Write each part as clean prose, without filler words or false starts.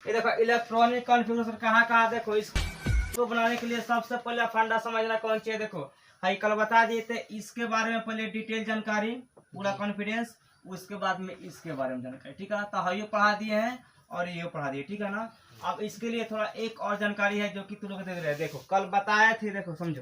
ये देखो electronic configuration कहाँ कहाँ, देखो इसको बनाने के लिए सबसे पहले फंडा समझना कौन चाहिए। देखो भाई कल बता दिए थे इसके बारे में पहले डिटेल जानकारी, पूरा कॉन्फिडेंस, उसके बाद में इसके बारे में जानकारी, ठीक है ना। तो ये पढ़ा दिए हैं और ये पढ़ा दिए, ठीक है ना। अब इसके लिए थोड़ा एक और जानकारी है जो कि तुम लोग देख रहे हैं। देखो कल बताए थे, देखो समझो,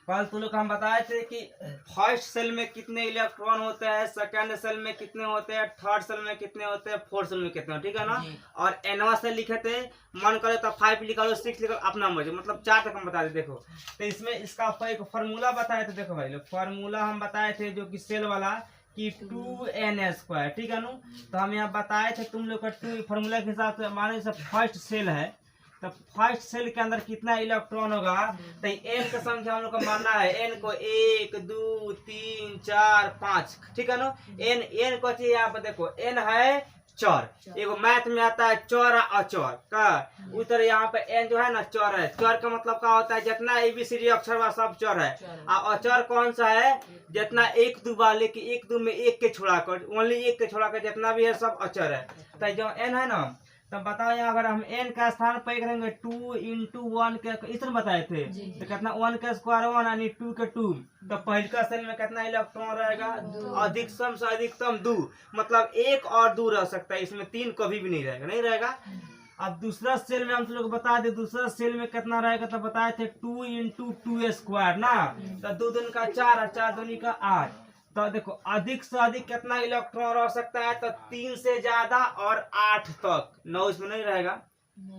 कल तुम लोग हम बताए थे कि फर्स्ट सेल में कितने इलेक्ट्रॉन होते हैं, सेकंड सेल में कितने होते हैं, थर्ड सेल में कितने होते हैं, फोर्थ सेल में कितने होते हैं, ठीक है ना। और एनवा सेल लिखे थे, मन करे तो 5 लिखा लो, 6 लिखा लो, अपना मर्जी, मतलब 4 तक हम बता दे। देखो तो इसमें इसका एक फार्मूला बताए थे। देखो भाई फार्मूला हम बताए थे जो कि सेल वाला कि 2n², ठीक है ना। तो हम यहाँ बताए थे तुम लोग का 2 फार्मूला के हिसाब से, माने फर्स्ट सेल है तो फर्स्ट सेल के अंदर कितना इलेक्ट्रॉन होगा, तो एन का संख्या हम लोग को मानना है। एन को 1 2 3 4 5, ठीक है ना। एन को चाहिए यहाँ पर, देखो एन है चौर, एगो मैथ में आता है चौर अचौर का, उधर यहाँ पे एन जो है ना चौर है। चौर का मतलब क्या होता है, जितना एबीसीडी अक्षर वा सब चौर है। अचौर कौन सा है, जितना 1 2 वाले की 1 2 में 1 के छोड़ाकर, ओनली 1 के छोड़ाकर जितना भी है सब अचौर है। तो जो एन है ना, तब बताओ यहाँ अगर हम n का स्थान पर करेंगे 2 × 1 के इस तरह बताए थे, तो कितना 1 का स्क्वायर 1 यानी 2 के 2। तो पहले का सेल में कितना इलेक्ट्रॉन रहेगा, अधिकतम से अधिकतम 2, मतलब 1 और 2 रह सकता है, इसमें 3 कभी भी नहीं रहेगा, नहीं रहेगा। अब दूसरा सेल में हम लोग बता दे, दूसरा सेल में कितना रहेगा, तो बताए थे 2 × 2² ना, तो 2 दूनी का 4 और 4 दूनी का 8। तो देखो अधिक से अधिक कितना इलेक्ट्रॉन रह सकता है, तो 3 से ज्यादा और 8 तक, 9 इसमें नहीं रहेगा,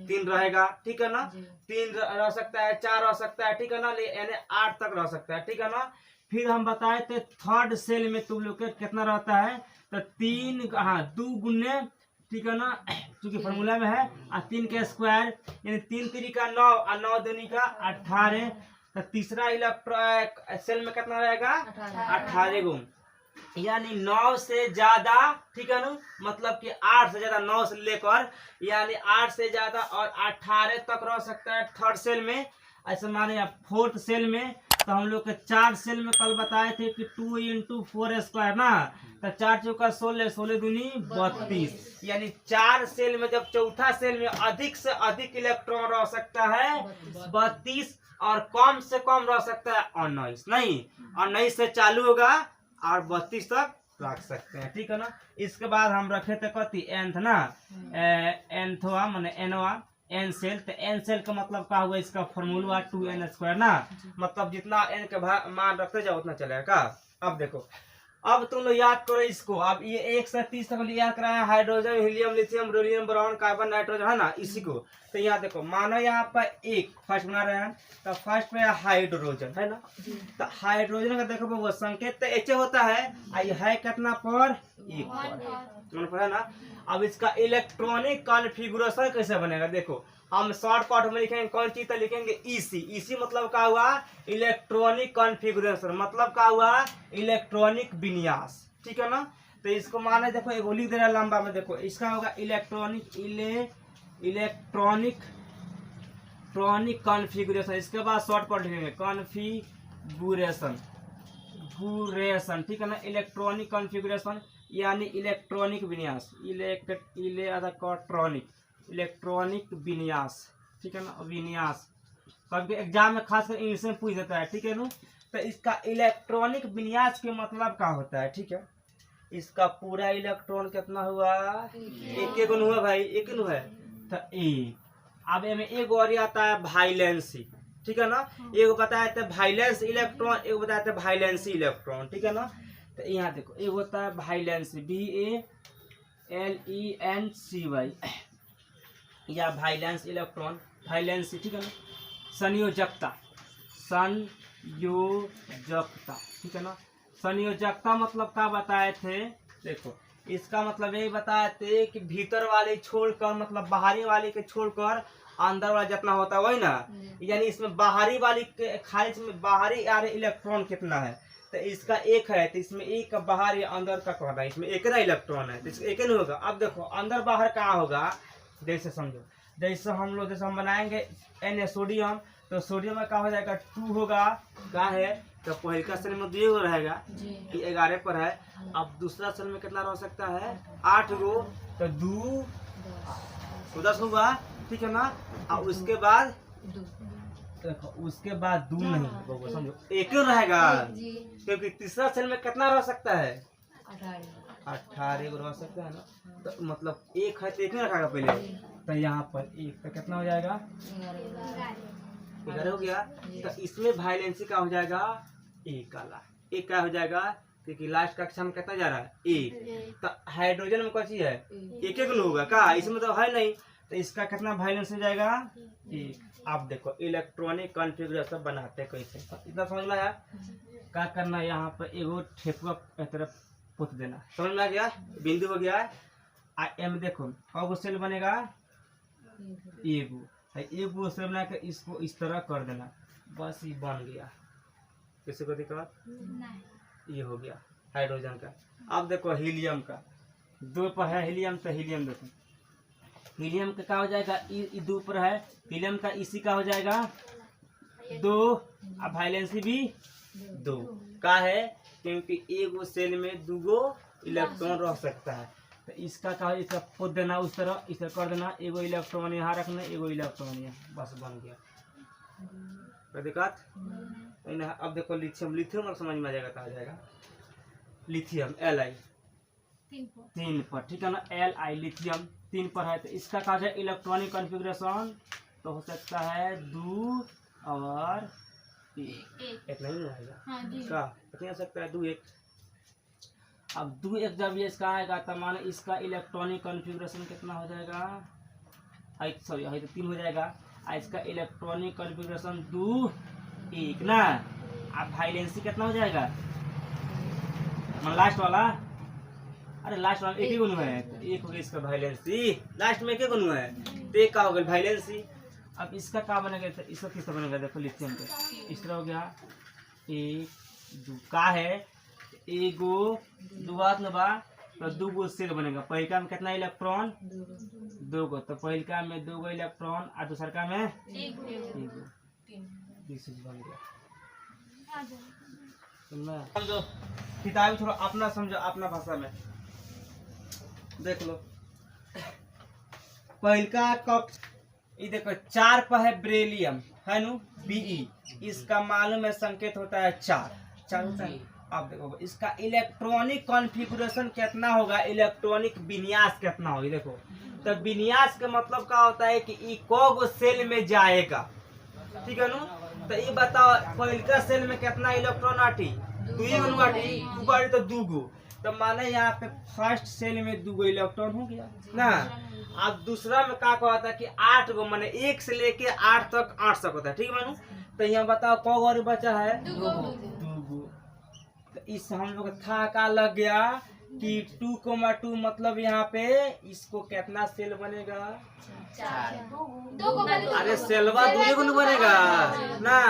3 रहेगा, ठीक है ना। 3 रह सकता है, 4 रह सकता है, ठीक है ना, यानी 8 तक रह सकता है, ठीक है ना। फिर हम बताए थे थर्ड सेल में तुम लोग के कितना रहता है, तो 3 हाँ 2 गुने, ठीक है ना, क्योंकि फॉर्मूला में है, और 3 का स्क्वायर यानी 3 3 का 9 और 9 दूनी का 18। तो तीसरा इलेक्ट्रॉन सेल में कितना रहेगा, 18 गुण, यानी 9 से ज्यादा, ठीक है ना, मतलब कि 8 से ज्यादा, 9 से लेकर यानी 8 से ज्यादा और 18 तक रह सकता है थर्ड सेल में। ऐसे माने फोर्थ सेल में तो हम लोग के 4 सेल में कल बताए थे कि 2 × 4² ना, तो 4 चौका 16, 16 दूनी 32, यानी 4 सेल में जब चौथा सेल में अधिक से अधिक इलेक्ट्रॉन रह सकता है 32, और कम से कम रह सकता है 19, नहीं 19 से चालू होगा और 32 तक रख सकते हैं, ठीक है ना। इसके बाद हम रखे थे कथी एंथ ना, एंथवा माने एनवा, एन सेल। तो एन सेल का मतलब क्या हुआ, इसका फॉर्मूला 2n² ना, मतलब जितना एन के मान रखते जाओ उतना चलेगा का। अब देखो अब तुम लोग याद करो इसको, अब ये 1 से 30 तक याद कराया, hydrogen helium lithium beryllium boron carbon nitrogen है ना, इसी को। तो यहाँ देखो मानो यहाँ पर एक फर्स्ट बना रहे हैं, तो फर्स्ट में हाइड्रोजन है ना, तो हाइड्रोजन का देखो वो संकेत तो एच होता है, है कितना पर 1 पर है ना। अब इसका इलेक्ट्रॉनिक कॉन्फ़िगरेशन कैसे बनेगा, देखो हम शॉर्टकट में लिखेंगे कौन चीज, तो लिखेंगे ईसी। ईसी मतलब क्या हुआ, इलेक्ट्रॉनिक कॉन्फ़िगरेशन, मतलब क्या हुआ, इलेक्ट्रॉनिक विन्यास, ठीक है ना। तो इसको माने देखो एक लिख दे रहा लंबा में, देखो इसका होगा इलेक्ट्रॉनिक कॉन्फ़िगरेशन। इसके बाद शॉर्टकट लिखेंगे कॉन्फ़िगरेशन, ठीक है ना। इलेक्ट्रॉनिक कॉन्फ़िगरेशन यानी इलेक्ट्रॉनिक विन्यास, इलेक्ट्रॉनिक विन्यास, ठीक है ना, विन्यास। कभी एग्जाम में खासकर इंग्लिश में पूछ देता है, ठीक है ना। तो इसका इलेक्ट्रॉनिक विन्यास के मतलब क्या होता है, ठीक है। इसका पूरा इलेक्ट्रॉन कितना हुआ, एक गुण हुआ भाई, एक गुण है तो एक। अब में एक और आता है वाइलेंसी, ठीक है ना। एक बताया था वाइलेंस इलेक्ट्रॉन, एक बताया था वाइलेंसी इलेक्ट्रॉन, ठीक है ना। तो यहाँ देखो एक होता है वाइलेंसी, VALENCY, या वाइलेंस इलेक्ट्रॉन, वाइलेंसी, ठीक है ना। संयोजकता, ठीक है ना। संयोजकता मतलब क्या बताए थे, देखो इसका मतलब यही बताए थे कि भीतर वाले छोड़कर, मतलब बाहरी वाले के छोड़कर अंदर वाला जितना होता है वही ना, यानी इसमें बाहरी वाली के खाली में बाहरी आ रहे इलेक्ट्रॉन कितना है, तो इसका 1 है, तो इसमें 1 का बाहर या अंदर का कहना है, इसमें 1 ना इलेक्ट्रॉन है, तो इसका 1 नहीं होगा। अब देखो अंदर बाहर कहाँ होगा, जैसे समझो, जैसे हम बनाएंगे Na सोडियम, तो सोडियम में क्या हो जाएगा 2 होगा, क्या है, तो पहले का सेल में 2 रहेगा कि 11 पर है। अब दूसरा सेल में कितना रह सकता है 8 गो, तो 2 10 हुआ, ठीक है ना। और उसके बाद देखो उसके बाद 2 नहीं होगा, समझो एक ही रहेगा, क्योंकि तीसरा सेल में कितना रह सकता है 18 रह सकता है ना। तो मतलब एक है तो एक ही रखेगा पहले, तो यहाँ पर एक तो कितना हो जाएगा 11 हो गया। तो इसमें वायलेंसी का हो जाएगा एक वाला, एक क्या हो जाएगा, क्योंकि लास्ट कक्षा में कितना जा रहा है एक। तो हाइड्रोजन में कौन है एक एक होगा का, इसमें तो है नहीं, तो इसका कितना वायलेंस हो जाएगा एक। आप देखो इलेक्ट्रॉनिक कॉन्फ़िगरेशन बनाते कैसे, इतना समझ में आया। क्या करना है, यहाँ पर एगो ठेकुआ तरफ पुत देना, समझ में आ गया, बिंदु हो गया। एम देखो कब सेल बनेगा एगो सेल बना के इसको इस तरह कर देना, बस ये बन गया, किसी को दिक्कत, ये हो गया हाइड्रोजन का। अब देखो हीलियम का, 2 पर है हीलियम, तो हीलियम देखो, हीलियम का क्या हो जाएगा, 2 पर है हीलियम का, इसी का हो जाएगा 2। अब वायलेंसी भी 2 का है, क्योंकि एगो सेल में 2 इलेक्ट्रॉन रह सकता है। तो इसका क्या है, इसका खोद देना उस तरह, इसे कर देना, एगो इलेक्ट्रॉन यहाँ रखना, एगो इलेक्ट्रॉन यहाँ, बस बन गया। कोई दिक्कत नहीं। अब देखो लिथियम, लिथियम और समझ में आ जाएगा, कहा जाएगा लिथियम Li 3 पर, ठीक है ना, Li लिथियम 3 पर है। तो इसका कहा जाए इलेक्ट्रॉनिक कॉन्फ़िगरेशन, तो हो सकता है 2 और 1, इतना ही आएगा का, कितना हो सकता है 2 1। अब 2 1 जब ये इसका आएगा तो माने इसका इलेक्ट्रॉनिक कॉन्फ़िगरेशन कितना हो जाएगा, सॉरी तो 3 हो जाएगा, इसका इलेक्ट्रॉनिक कॉन्फ़िगरेशन 2 1 ना। अब वायलेंसी कितना हो जाएगा, लास्ट वाला, अरे लास्ट वाला एक ही गुण है, तो एक हो गया इसका वायलेंसी, लास्ट में एक ही गुण है, तो एक का हो गया वायलेंसी। अब इसका क्या बनेगा, तो इसका किस तरह बनेगा, देखो लिथियम का इस तरह हो गया 1 2 का है, एगो 2 हाथ में बा, तो 2 सेल बनेगा, पहलका में कितना इलेक्ट्रॉन 2 गो, तो पहलका में 2 गो इलेक्ट्रॉन और दूसरका में 1 गो, बन गया। समझो किताब थोड़ा अपना समझो, अपना भाषा में देख लो। पहलका कक्ष ये देखो 4 पर है बेरिलियम है नु Be, इसका मालूम है संकेत होता है 4 होता है। अब देखो इसका इलेक्ट्रॉनिक कॉन्फ़िगरेशन कितना होगा, इलेक्ट्रॉनिक विन्यास कितना होगा, देखो तो विन्यास का मतलब क्या होता है कि ये को सेल में जाएगा, ठीक है ना। तो ये बताओ पहलका सेल में कितना इलेक्ट्रॉन आटी 2 आटी, तो 2 गो, तो माने यहाँ पे फर्स्ट सेल में 2 गो इलेक्ट्रॉन हो गया ना। अब दूसरा में क्या कहता है कि 8 गो, माने 1 से लेके 8 तक 8 तक होता है, ठीक है मानू। तो यहाँ बताओ कौ गो बचा है 2 गो। तो इस हम लोग था का लग गया कि 2,2 मतलब यहाँ पे इसको कितना सेल बनेगा 4। अरे सेलवा 2 गुना बनेगा ना।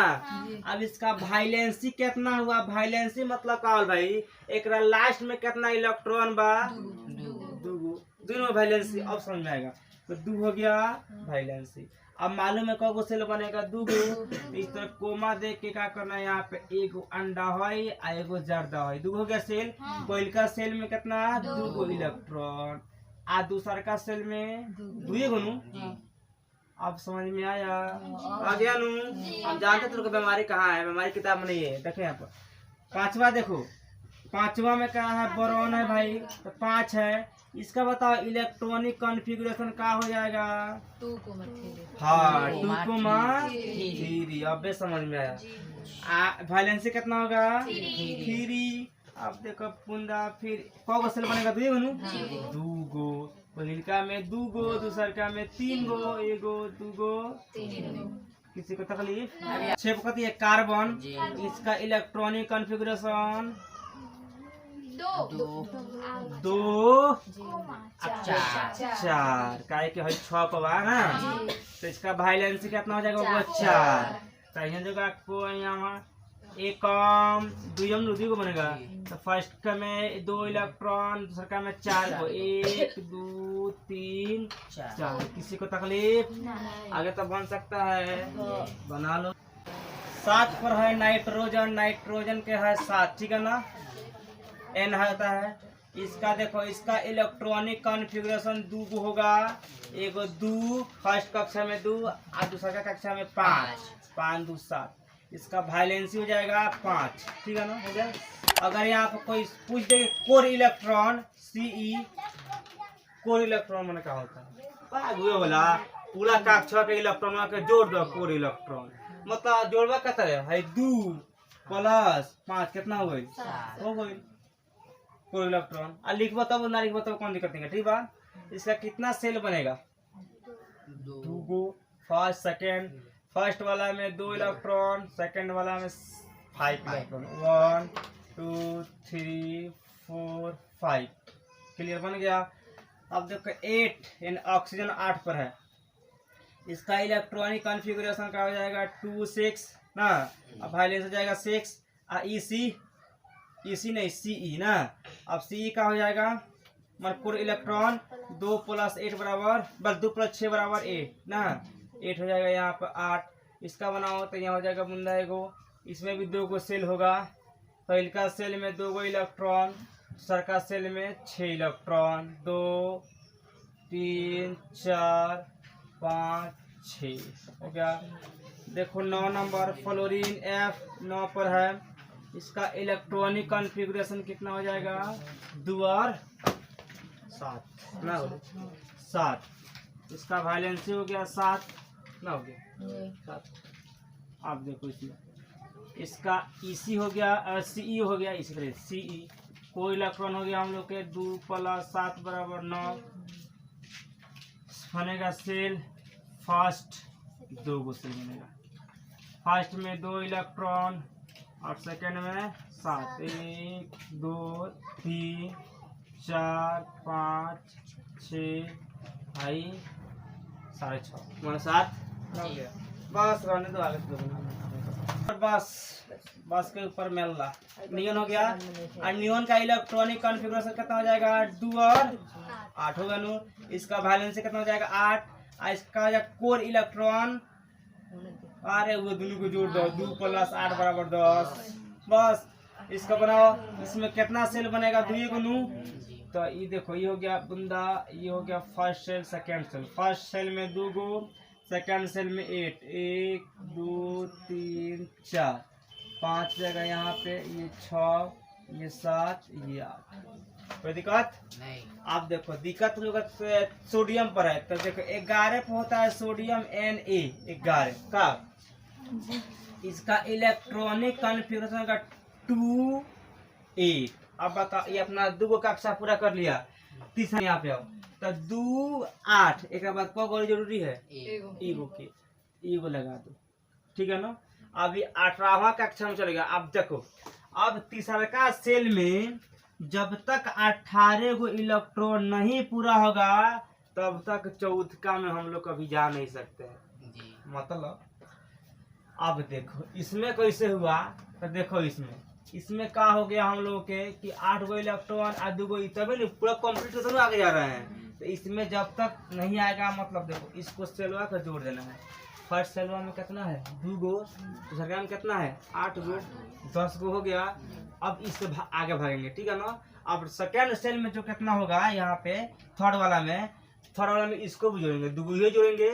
अब इसका वायलेंसी कितना हुआ, वायलेंसी मतलब का भाई एक लास्ट में कितना इलेक्ट्रॉन बा 2 में वायलेंसी, अब समझ में आएगा। तो 2 हो गया वायलेंसी। अब मालूम है कौन सेल बनेगा 2 गो, इस तरह कोमा देख के क्या करना है, यहाँ पे एगो अंडा है और एगो जर्दा है, 2 हो गया सेल। पहलका सेल में कितना 2 गो इलेक्ट्रॉन, आ दूसर का सेल में 2 गो नु। अब समझ में आया, आ गया नु। अब जानते तुमको बीमारी कहाँ है, बीमारी किताब में नहीं है, देखे यहाँ पर 5वां देखो, 5वां में क्या है बोरॉन है भाई, तो 5 है। इसका बताओ इलेक्ट्रॉनिक कॉन्फ़िगरेशन क्या हो जाएगा 2 हाँ 2,3। अब समझ में आया। वायलेंसी कितना होगा 3। अब देखो पुंदा फिर कौ गो सेल बनेगा 2 गो, पहलका में 2 गो, दूसरका में 3 गो, एगो 2 गो 3 गो। किसी को तकलीफ 6 कहती है कार्बन, इसका इलेक्ट्रॉनिक कॉन्फ़िगरेशन 2 4 काहे कि 6 पवा ना, तो इसका वायलेंसी कितना हो जाएगा वो 4। तो यहाँ जगह को यहाँ एक कम 2 को बनेगा, तो फर्स्ट का में 2 इलेक्ट्रॉन, दूसरा का में 4 को, 1 2 3 4। किसी को तकलीफ आगे तो बन सकता है, बना लो। 7 पर है नाइट्रोजन, नाइट्रोजन के है 7, ठीक है ना। N होता है, इसका देखो, इसका इलेक्ट्रॉनिक कॉन्फ़िगरेशन दो गो होगा, एगो 2 फर्स्ट कक्षा में 2 और दूसरा कक्षा में 5, 5 2 7। इसका वैलेंसी हो जाएगा 5, ठीक है ना, हो गया। अगर यहाँ पर कोई पूछ दे core electron CE, core electron मैंने कहा होता है बोला पूरा कक्षा के इलेक्ट्रॉन के जोड़ दो, कोर इलेक्ट्रॉन मतलब जोड़वा कहता है 2 + 5 कितना हो गई, हो गई कोर इलेक्ट्रॉन। और लिखबो तब ना लिखबो तब कौन दिक्कत नहीं है, ठीक बा। इसका कितना सेल बनेगा, 2 गो फर्स्ट सेकंड, फर्स्ट वाला में 2 इलेक्ट्रॉन, सेकंड वाला में 5 इलेक्ट्रॉन, 1 2 3 4 5, क्लियर बन गया। अब देखो 8 यानी ऑक्सीजन 8 पर है, इसका इलेक्ट्रॉनिक कॉन्फ़िगरेशन का हो जाएगा 2 6 ना, अब वैलेंस हो जाएगा 6 और EC नहीं CE ना। अब CE का हो जाएगा मरकुर इलेक्ट्रॉन 2 + 8 बराबर, बस 2 + 6 बराबर 8 ना, 8 हो जाएगा यहाँ पर 8। इसका बनाओ तो यहाँ हो जाएगा बुंदा एगो, इसमें भी 2 गो सेल होगा, पहले का सेल में 2 गो इलेक्ट्रॉन, दूसरा का सेल में 6 इलेक्ट्रॉन, 2 3 4 5 6 हो गया। देखो 9 नंबर फ्लोरीन F 9 पर है, इसका इलेक्ट्रॉनिक कॉन्फ़िगरेशन कितना हो जाएगा, 2 और 7 ना, 7। इसका वैलेंसी हो गया 7 ना, हो गया 7। आप देखो इसमें इसका EC हो गया, CE हो गया, इसी तरह CE कोई इलेक्ट्रॉन हो गया हम लोग के 2 + 7 बराबर 9 बनेगा सेल। फर्स्ट 2 गो सेल बनेगा, फर्स्ट में 2 इलेक्ट्रॉन और सेकंड में 7, 1 2 3 4 5 6 भाई 6.5 मैंने 7 हो गया। बस रहने दो, आगे बस के ऊपर मेला नियन हो गया। और नियन का इलेक्ट्रॉनिक कॉन्फ़िगरेशन कितना हो जाएगा, 2 और 8 होगा नु। इसका वैलेंसी कितना हो जाएगा 8, और इसका कोर इलेक्ट्रॉन, अरे वो दोनों को जोड़ दो, 2 + 8 बराबर 10। बस इसका बनाओ, इसमें कितना सेल बनेगा, 2 को नू। तो ये देखो, ये हो गया बुंदा, ये हो गया first cell second cell, first cell में 2 गो, सेकंड सेल में 8, 1 2 3 4 5 जगह यहाँ पे, ये 6 ये 7 ये 8, कोई दिक्कत नहीं। आप देखो दिक्कत लोग सोडियम पर है, तो देखो 11 पे होता है सोडियम Na 11 का, इसका इलेक्ट्रॉनिक कॉन्फ़िगरेशन का 2 8। अब बता, ये अपना 2 गो कक्षा पूरा कर लिया, तीसरा यहाँ पे आओ तो 2 8, एक बाद को गोली जरूरी है, एगो लगा दो, ठीक है ना। अभी 18वां कक्षा में चलेगा। अब देखो, अब तीसरा का सेल में जब तक 18 गो इलेक्ट्रॉन नहीं पूरा होगा तब तक चौथा में हम लोग कभी जा नहीं सकते हैं जी। मतलब अब देखो इसमें कैसे हुआ, तो देखो इसमें क्या हो गया हम लोग के कि 8 गो इलेक्ट्रॉन और 2 गो, तभी नहीं पूरा कंप्लीट तो आगे जा रहे हैं। तो इसमें जब तक नहीं आएगा, मतलब देखो इसको सेलवा का जोड़ देना है। फर्स्ट सेलवा में कितना है, 2 गो, दूसरा में कितना है 8 गो, 10 गो हो गया। अब इससे आगे भागेंगे, ठीक है ना। अब सेकेंड सेल में जो कितना होगा यहाँ पे थर्ड वाला में इसको भी जोड़ेंगे, 2 गो ये जोड़ेंगे,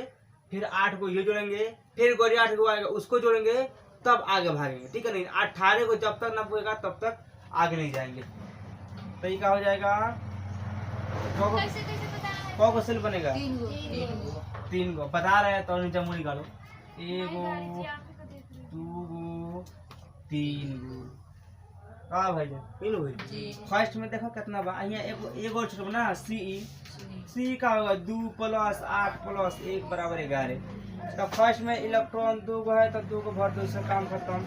फिर 8 गो ये जोड़ेंगे, फिर गोली 8 गो आएगा उसको जोड़ेंगे, तब आगे भागेंगे, ठीक है नहीं। 18 को जब तक ना पूरेगा तब तक आगे नहीं जाएंगे। तो ये क्या हो जाएगा, कौ सेल बनेगा, 3 गो बता रहे हैं, तो नीचे मुड़ी गालो, 1 गो 2 गो 3 गो का भाई 3 गो। फर्स्ट में देखो कितना बा, यहाँ एगो छोड़ ना सी का होगा 2 + 8 + 1 बराबर 11। तो फर्स्ट में इलेक्ट्रॉन 2 गो है तो 2 को भर दो, उसका काम खत्म।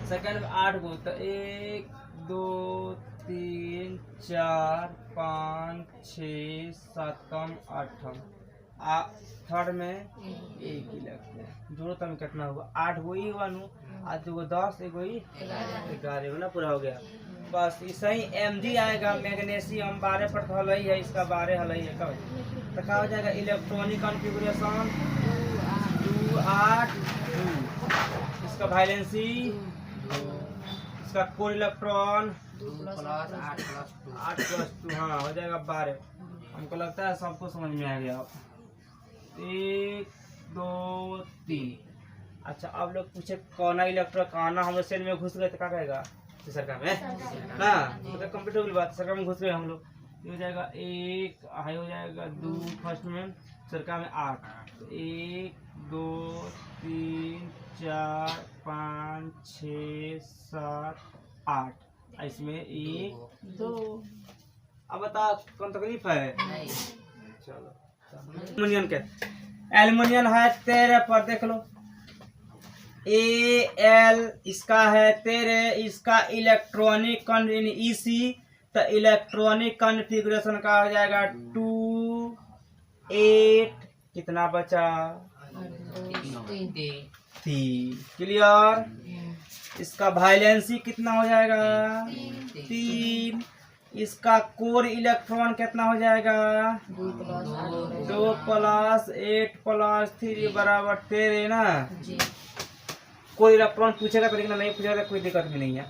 सेकंड में 8 गो, तो 1 2 3 4 5 6 7 8। थर्ड में 1 इलेक्ट्रॉन जोड़ो, तब कितना होगा 8 गो ही हुआ नु, और 2 गो 10, 1 गो ही 11 ना, पूरा हो गया। बस ऐसा ही Mg आएगा, मैग्नीशियम 12 पर हल ही है, इसका 12 हल ही है। कब तो क्या हो जाएगा, इलेक्ट्रॉनिक कॉन्फ़िगरेशन 2 8 2, इसका वैलेंसी 2, इसका कोर इलेक्ट्रॉन 8+2 हाँ हो जाएगा 12। हमको लगता है सबको समझ में आ गया। 1 2 3। अच्छा अब लोग पूछे कौन इलेक्ट्रॉन कहना हम लोग सेल में घुस गए तो क्या कहेगा सरकार में ना तो कंप्लीट हो गई बात। सरकार में घुस गए हम लोग, ये हो जाएगा 1 हाई हो जाएगा 2 फर्स्ट में, सरकार में 8। 1 2 3 4 5 6 7 8, इसमें 1 2। अब बता कौन तकलीफ है? चलो एल्युमिनियम के एल्युमिनियम है 13 पर देख लो। Al इसका है 13, इसका इलेक्ट्रॉनिक EC तो इलेक्ट्रॉनिक कॉन्फ़िगरेशन का हो जाएगा 2 8 कितना बचा 3। क्लियर। इसका वैलेंसी कितना हो जाएगा 3। इसका कोर इलेक्ट्रॉन कितना हो जाएगा 2 + 8 + 3 बराबर 13 ना। कोई इलेक्ट्रॉन पूछेगा तो लिखना, नहीं पूछेगा तो कोई दिक्कत भी नहीं है।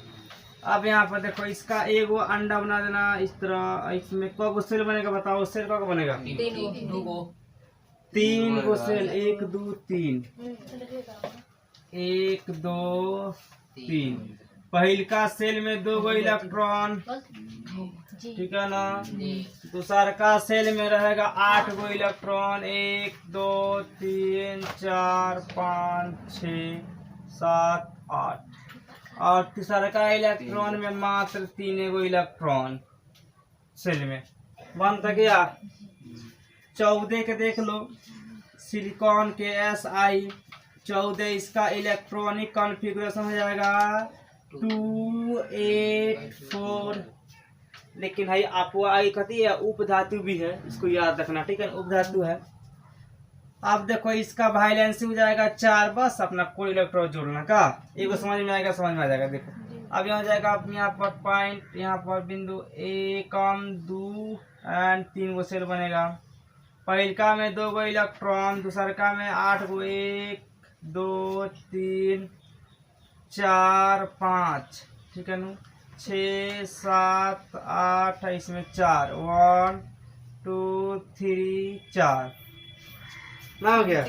अब यहाँ पर देखो इसका एगो अंडा बना देना इस तरह। इसमें कौन सेल बनेगा बताओ? सेल कौन बनेगा 3 गो सेल 1 2 3 1 2 3। पहलका सेल में 2 गो इलेक्ट्रॉन ठीक है ना। दूसरा का सेल में रहेगा 8 गो इलेक्ट्रॉन 1 2 3 4 5 6 7 8। और तीसरा का इलेक्ट्रॉन में मात्र 3 गो इलेक्ट्रॉन सेल में बनता गया। 14 के देख लो सिलिकॉन के Si 14, इसका इलेक्ट्रॉनिक कॉन्फ़िगरेशन हो जाएगा 2 8 4। लेकिन भाई आपको आई कहती है उपधातु भी है, इसको याद रखना ठीक है, उपधातु है। अब देखो इसका वैलेंसी हो जाएगा 4, बस अपना कोई इलेक्ट्रॉन जोड़ना का एक समझ में आएगा, समझ में आ जाएगा। देखो अब यहाँ जाएगा यहाँ पर पॉइंट, यहाँ पर बिंदु 1 2 एंड 3 गो सेल बनेगा। पहलका में 2 गो इलेक्ट्रॉन, दूसरका में 8 गो 1 2 3 4 5 ठीक है ना 6 7 8, इसमें 4 1 2 3 4 ना हो गया।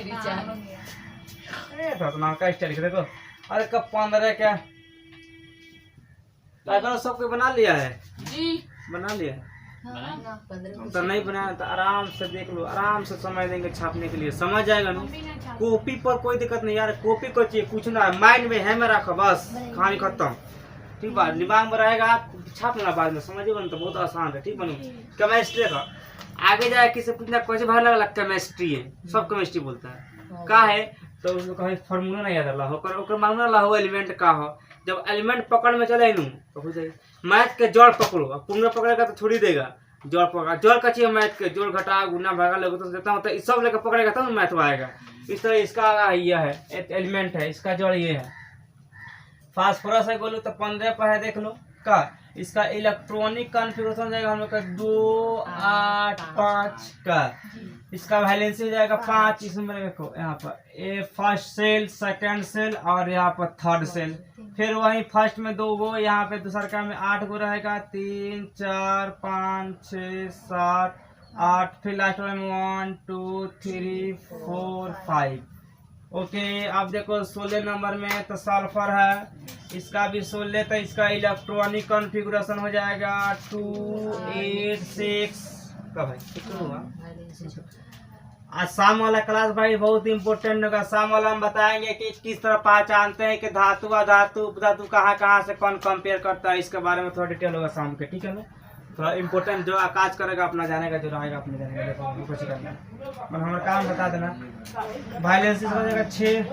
नाम का स्टाइल देखो। अरे कब 15 क्या सबको बना लिया है जी, बना लिया है। तो नहीं बनाया तो आराम से देख लो, आराम से समय देंगे छापने के लिए, समझ जाएगा ना। कॉपी पर कोई दिक्कत नहीं यार, कॉपी को चाहिए कुछ ना, माइंड में है में रखो बस, कहानी खत्म ठीक बात। दिमाग में रहेगा आप छाप लेना बाद में, समझिएगा ना तो बहुत आसान है ठीक बनो। केमिस्ट्री का आगे जाए किसी पूछना कैसे बाहर लगा केमिस्ट्री है, सब केमिस्ट्री बोलता है का है तो उसको कहीं फॉर्मूला नहीं याद रहा होकर मालूम ना हो एलिमेंट का हो। जब एलिमेंट पकड़ में चले नू तो हो जाए। मैथ के जोड़ पकड़ो, अब पूर्ण पकड़ेगा तो छोड़ी देगा। जोड़ पकड़ा जोड़ का चाहिए मैथ के, जोड़ घटा गुना भागा लोग तो देता हूँ तो सब लेकर पकड़ेगा तब मैथ में आएगा। इस तरह इसका ये है एलिमेंट है, इसका जोड़ ये है। फास्फोरस है बोलो तो 15 पर है देख लो का। इसका इलेक्ट्रॉनिक कॉन्फ़िगरेशन जाएगा हम लोग का 2 8 5 का। इसका वैलेंसी हो जाएगा 5। इसमें देखो यहाँ पर फर्स्ट सेल सेकंड सेल और यहाँ पर थर्ड सेल। फिर वही फर्स्ट में 2 गो, यहाँ पे दूसरा में 8 गो रहेगा 3 4 5 6 7 8। फिर लास्ट में 1 2 3 4 5। ओके अब देखो 16 नंबर में तो सल्फर है, इसका भी 16 तो इसका इलेक्ट्रॉनिक कॉन्फ़िगरेशन हो जाएगा 2 8 6 का भाई। आज शाम वाला क्लास भाई बहुत इंपॉर्टेंट होगा। शाम वाला हम बताएंगे कि किस तरह पहचानते हैं कि धातु अधातु उपधातु कहाँ से कौन कंपेयर करता है, इसके बारे में थोड़ा डिटेल होगा शाम के ठीक है ना। थोड़ा इम्पोर्टेंट जो आकाश करेगा अपना जानेगा, जो रहेगा अपने जानेगा, कुछ करना मतलब हमारा काम बता देना। वैलेंसी हो जाएगा 6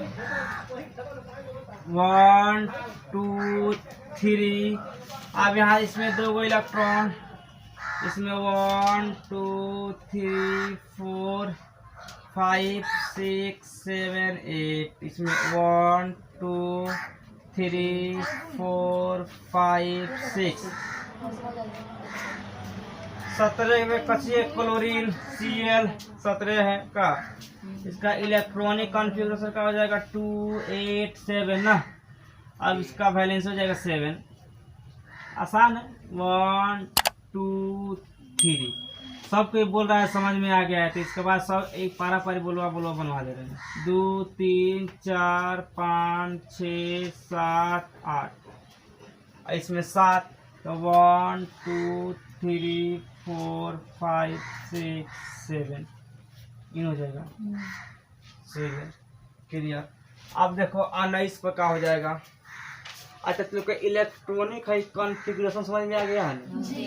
1 2 3। अब यहाँ इसमें 2 गो इलेक्ट्रॉन, इसमें 1 2 3 4 5 6 7 8। इसमें 1 2 3 4 5 6 17 में कच्चे क्लोरीन Cl 17 है का। इसका इलेक्ट्रॉनिक कॉन्फ़िगरेशन का हो जाएगा 2 8 7 ना। अब इसका वैलेंस हो जाएगा 7। आसान है। 1 2 3 सब कोई बोल रहा है, समझ में आ गया है। तो इसके बाद सब एक पारा पारी बोलवा बोलवा बनवा दे रहे हैं। 2 3 4 5 6 7 8, इसमें 7, तो 1 2 3 4 5 6 7 इन हो जाएगा 7 क्लियर। अब देखो 19 पर क्या हो जाएगा। अच्छा तुम लोग का इलेक्ट्रॉनिक है कॉन्फ़िगरेशन समझ में आ गया है ना जी।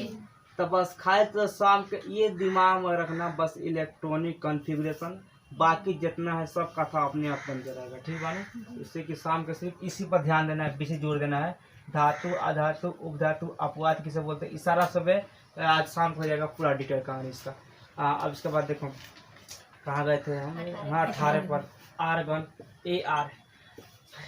तो बस खाए तो शाम के ये दिमाग में रखना, बस इलेक्ट्रॉनिक कॉन्फ़िगरेशन, बाकी जितना है सब कथा अपने आप बन जाएगा, ठीक है ना। इससे कि शाम के सिर्फ इसी पर ध्यान देना है, पीछे जोड़ देना है। धातु अधातु उपधातु अपवाद किसे बोलते हैं, इशारा सब है। आज शाम को हो जाएगा पूरा डिटेल कहानी इसका। अब इसके बाद देखो कहाँ गए थे हम, हाँ 18 पर आर्गन ए आर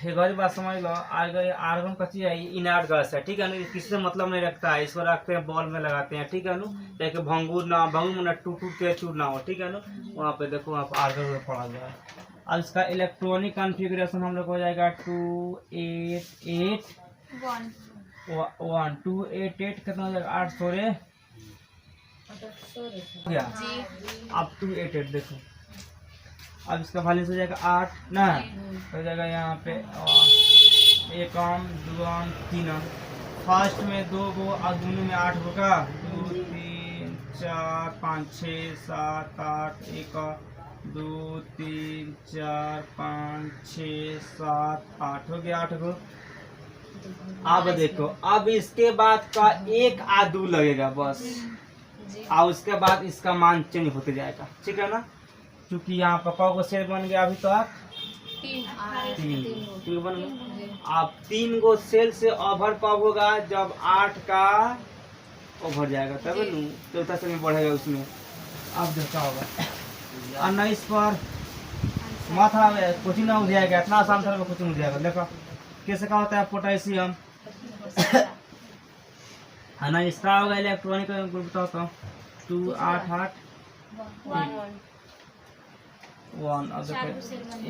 गज बात समझ लो। आर्गन का चीज है, इनर्ट गैस है, ठीक है ना। किसी से मतलब नहीं रखता है, इसको रखते हैं बॉल में लगाते हैं, ठीक है ना, ताकि भंगूर ना टूट के चूर ना हो, ठीक है ना। वहाँ पे देखो वहाँ पे आर्गन में पड़ा गया है। अब इसका इलेक्ट्रॉनिक कॉन्फ़िगरेशन हम लोग हो जाएगा 288 1 288 कितना हो जाएगा 8 सोरे क्या। अब 288 देखो, अब इसका वैल्यूस हो जाएगा 8 ना, हो जाएगा यहाँ पे 1 2 3, फर्स्ट में 2 गो और दोनों में 8 गो का 2 3 4 5 6 7 8 1 2 3 4 5 6 7 8 हो गया 8 गो। अब देखो अब इसके बाद का एक आदू लगेगा बस, और उसके बाद इसका मान चेंज होते जाएगा, ठीक है ना। क्योंकि यहाँ पर को सेल बन गया अभी तक 3 बन गया। अब 3 गो सेल से ओवर कब होगा, जब 8 का ओवर जाएगा तब न चौथा सेल में बढ़ेगा उसमें। अब देखा होगा 19 पर माथा कुछ ना हो जाएगा, इतना आसान था कुछ नहीं हो जाएगा। देखो कैसे क्या होता है पोटेशियम है ना, इसका होगा इलेक्ट्रॉनिक ग्रुप बताता हूँ 2 8 8 1। अब देखो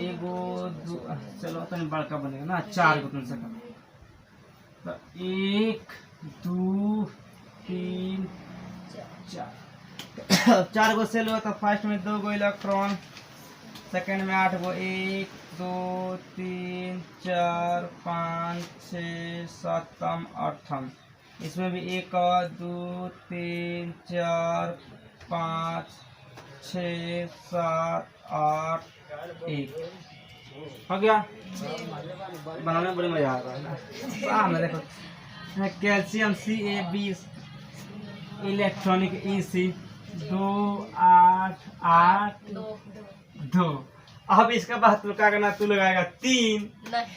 एगो चलो तो बड़का बनेगा ना, 4 गो तुम सका तो 1 2 3 4 4 गो सेल हुआ। तो फर्स्ट में 2 गो इलेक्ट्रॉन, सेकंड में 8 गो 1 2 3 4 5 6 7 8, इसमें भी 1 2 3 4 5 6 7 8 1 हो गया। बनाने में बड़ी मजा आ रहा है। सामने देखो कैल्शियम CA20 इलेक्ट्रॉनिक EC 2 8 8 2। अब इसके बाद तू क्या करना, तू लगाएगा 3,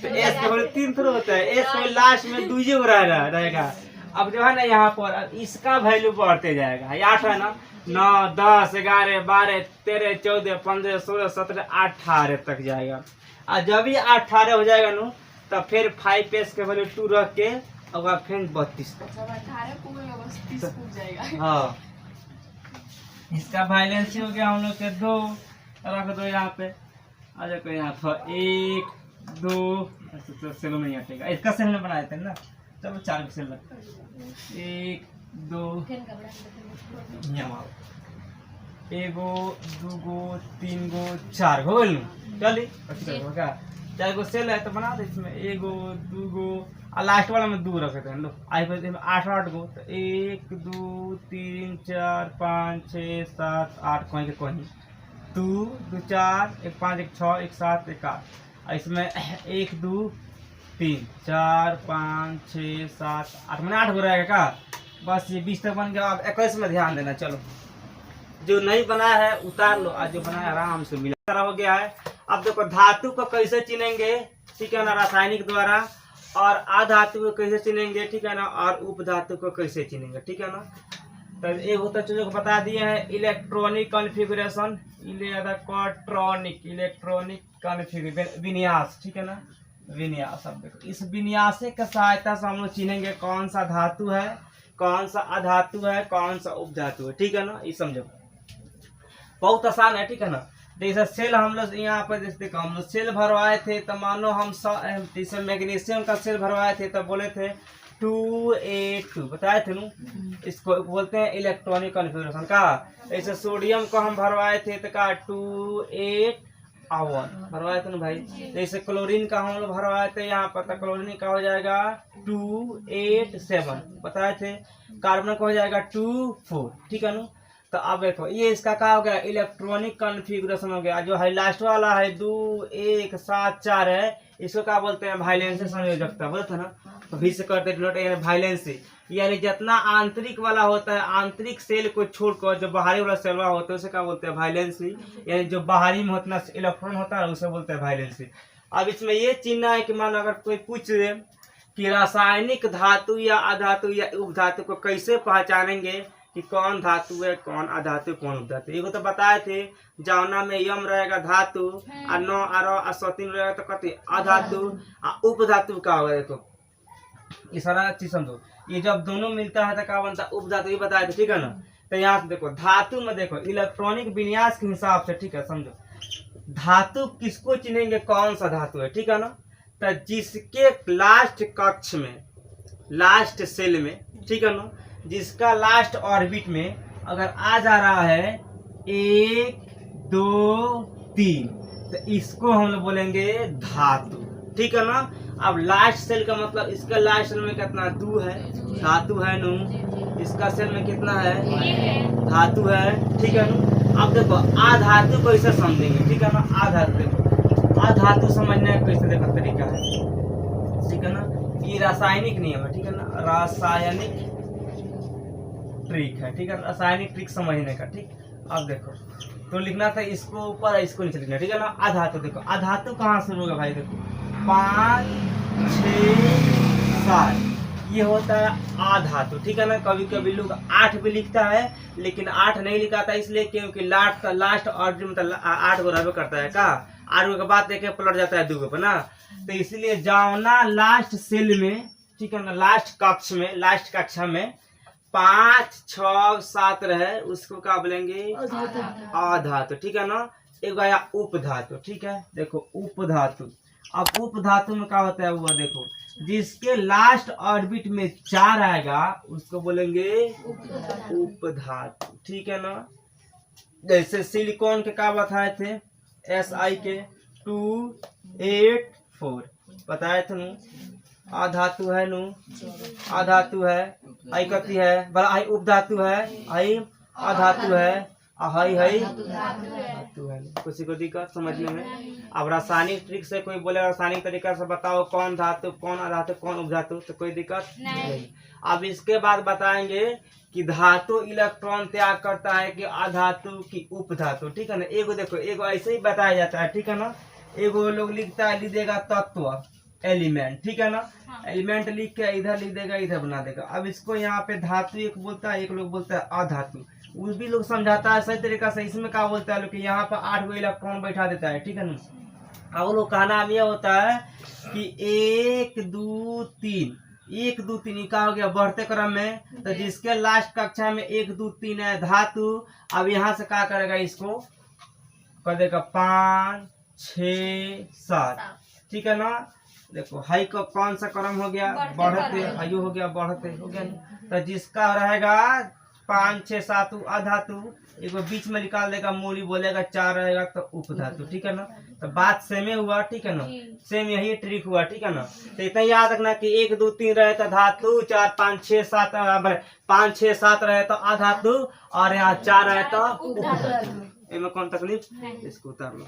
तो एस के 3 थोड़ा होता है, एस में लास्ट में 2 ही रहेगा। अब जो है ना यहाँ पर अब इसका वैल्यू बढ़ते जाएगा, 8 है ना, 9 10 11 12 13 14 15 16 17 18 तक जाएगा। और जब भी 18 हो जाएगा ना, तब फिर 5s के वैल्यू 2 रख के और फिर 32 हाँ। इसका बैलेंस हो गया हम लोग के 2 रख दो यहाँ पे। आ जाओ यहाँ पर 1 2 सेल नहीं हटेगा, इसका सेल में बनाए थे ना, चलो 4 सेल लगता है 1 2 एगो 2 गो 3 गो 4 हो गए चलिए 4 गो सेल है तो बना दे इसमें 1 गो 2 गो और लास्ट वाला में 2 रखे थे लो। आई पे 8 गो तो 1 2 3 4 5 6 7 8 कहीं के कहीं 2 2 4 1 5 1 6 1 7 1 8, इसमें 1 2 3 4 5 6 7 8 मैंने 8 गो रहेगा का, बस ये 20 तक बन गया। अब 21 में ध्यान देना, चलो जो नहीं बना है उतार लो, आज जो बना है आराम से मिला तरह हो गया है। अब देखो धातु को कैसे चिनेंगे, ठीक है ना, रासायनिक द्वारा, और अधातु को कैसे चिनेंगे, ठीक है ना, और उपधातु को कैसे चिनेंगे, ठीक है ना। तो एक होता चीजों को बता दिए हैं, इलेक्ट्रॉनिक कॉन्फ़िगरेशन, इलेक्ट्रॉनिक कॉन्फ़िगरेशन विन्यास, ठीक है ना, विन्यास। अब देखो इस विन्यास की सहायता से हम लोग चिनेंगे कौन सा धातु है, कौन सा अधातु है, कौन सा उपधातु है, ठीक है ना। ये समझो बहुत आसान है, ठीक है ना। जैसे सेल हम लोग यहाँ पर जैसे हम लोग सेल भरवाए थे, तो मानो हम जैसे मैग्नीशियम का सेल भरवाए थे तो बोले थे 282 बताए थे ना। इसको बोलते हैं इलेक्ट्रॉनिक कॉन्फ़िगरेशन का। ऐसे सोडियम को हम भरवाए थे तो का 281 भरवाए थे ना भाई। जैसे क्लोरीन का हम लोग भरवाए थे यहाँ पर, तो क्लोरीन का हो जाएगा 287 बताए थे। कार्बन का हो जाएगा 24, ठीक है ना। तो अब देखो ये इसका क्या हो गया, इलेक्ट्रॉनिक कॉन्फ़िगरेशन हो गया। जो है लास्ट वाला है 2174 है, इसको क्या बोलते हैं, वाइलेंसी संयोजकता बोलते हैं ना। तो भी से करते हैं वाइलेंसी, यानी जितना आंतरिक वाला होता है, आंतरिक सेल को छोड़कर जो बाहरी वाला सेल होता है उसे क्या बोलते हैं, वाइलेंसी। यानी जो बाहरी में उतना इलेक्ट्रॉन होता है उसे बोलते हैं वाइलेंसी। अब इसमें ये चिन्ह है कि मान अगर कोई पूछ दे कि रासायनिक धातु या अधातु या उपधातु को कैसे पहचानेंगे कि कौन धातु है, कौन अधातु, कौन उपधातु। ये तो बताए थे, जौना में यम रहेगा धातु और नौ और सतीन रहेगा तो कहते अधातु। उपधातु का होगा, देखो ये सारा चीज समझो। ये जब दोनों मिलता है तो क्या बनता है, उपधातु, ये बताए थे, ठीक है ना। तो यहाँ से देखो धातु में देखो इलेक्ट्रॉनिक विन्यास के हिसाब से, ठीक है, समझो धातु किसको चिन्हेंगे, कौन सा धातु है, ठीक है ना। तो जिसके लास्ट कक्ष में, लास्ट सेल में, ठीक है ना, जिसका लास्ट ऑर्बिट में अगर आ जा रहा है 1 2 3, तो इसको हम लोग बोलेंगे धातु, ठीक है ना। अब लास्ट सेल का मतलब इसका लास्ट सेल में कितना 2 है, धातु है नू। इसका सेल में कितना है, धातु है, ठीक है ना। अब देखो आधातु कैसे समझेंगे, ठीक है ना। आधातु देखो, आधातु समझने का कैसे देखो तरीका है, ठीक है ना। ये रासायनिक नियम है, ठीक है ना, रासायनिक ट्रिक है, ठीक है, रासायनिक ट्रिक समझने का, ठीक। अब देखो तो लिखना था इसको ऊपर, इसको नीचे लिखना, ठीक है ना। अधातु देखो, अधातु कहाँ से होगा भाई, देखो 5 6 7 ये होता है आधातु, ठीक है ना। कभी कभी लोग 8 भी लिखता है, लेकिन 8 नहीं लिखाता इसलिए क्योंकि लास्ट ऑर्डर मतलब 8 को रहबे करता है का, 8 के बाद देखे पलट जाता है 2 पर ना। तो इसलिए जाओना लास्ट सेल में, ठीक है ना, लास्ट कक्ष में, लास्ट कक्षा में 5 6 7 रहे उसको क्या बोलेंगे, आधातु, ठीक है ना। एक आया उपधातु, ठीक है, देखो उपधातु। अब उपधातु में क्या होता है, वो देखो जिसके लास्ट ऑर्बिट में 4 आएगा उसको बोलेंगे उपधातु, ठीक है ना। जैसे सिलिकॉन के क्या बताए थे, Si के 284 बताए थे नू, आधातु है नू, आधातु है। आई कथी है, बड़ा आई उपधातु है, आई आधातु है, आई धातु है। किसी को दिक्कत समझने में। अब रासायनिक ट्रिक से कोई बोले रासायनिक तरीका से बताओ कौन धातु, कौन अधातु, कौन उपधातु, तो कोई दिक्कत नहीं। अब इसके बाद बताएंगे कि धातु इलेक्ट्रॉन त्याग करता है कि अधातु की उपधातु, ठीक है ना। एगो देखो, एगो ऐसे ही बताया जाता है, ठीक है ना। एगो लोग लिखता है, लिख देगा तत्व, एलिमेंट, ठीक है ना। एलिमेंट लिख के इधर लिख देगा, इधर बना देगा। अब इसको यहाँ पे धातु एक बोलता है, एक लोग बोलता है अधातु, वो भी लोग समझाता है सही तरीका से। इसमें क्या बोलता है लोग कि यहाँ पर 8 गो इलेक्ट्रॉन बैठा देता है, ठीक है ना। अब लोग का नाम यह होता है कि 1 2 3 1 2 3 का हो गया बढ़ते क्रम में। तो जिसके लास्ट कक्षा में 1 2 3 है धातु, अब यहाँ से क्या करेगा, इसको कर देगा 5 6 7, ठीक है ना। देखो हाई का कौन सा क्रम हो गया, बढ़ते, हाइयो हो गया बढ़ते, हो गया। तो जिसका रहेगा 5 6 7 अधातु, एक बीच में निकाल देगा मूली, बोलेगा 4 रहेगा तो उपधातु, ठीक है ना। तो बात सेम हुआ, ठीक है ना, सेम यही ट्रिक हुआ, ठीक है ना। तो इतना याद रखना कि 1 2 3 रहे तो धातु, 4 5 6 7 5 6 7 रहे तो अधातु, और यहाँ 4 रहे तो उपधातु। इनमें कौन तकलीफ, इसको उतार लो।